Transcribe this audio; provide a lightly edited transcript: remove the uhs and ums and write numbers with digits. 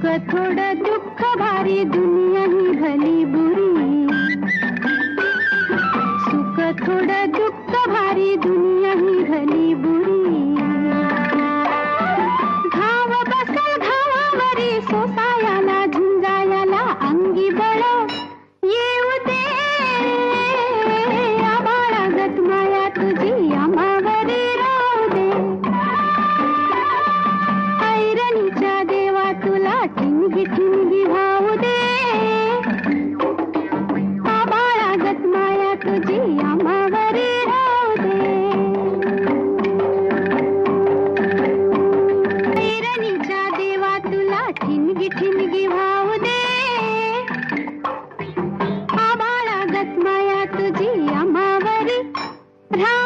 थोडं दुःख भारी दुनिया ही भली बुरी, सुख थोडं दुःख भारी दुनिया ही भली बुरी. घाव बसल घावावरी सोसायाला झुंजायाला अंगी बळ येऊ दे. आभाळागत माया तुझी आम्हावरी राहू दे. ऐरणीच्या देवा तुला ठिणगी ठिणगी वाहू दे. आभाळागत माया तुझी आम्हावरी राहू दे. ऐरणीच्या देवा तुला ठिणगी ठिणगी वाहू दे. आभाळागत माया तुझी आम्हावरी राहू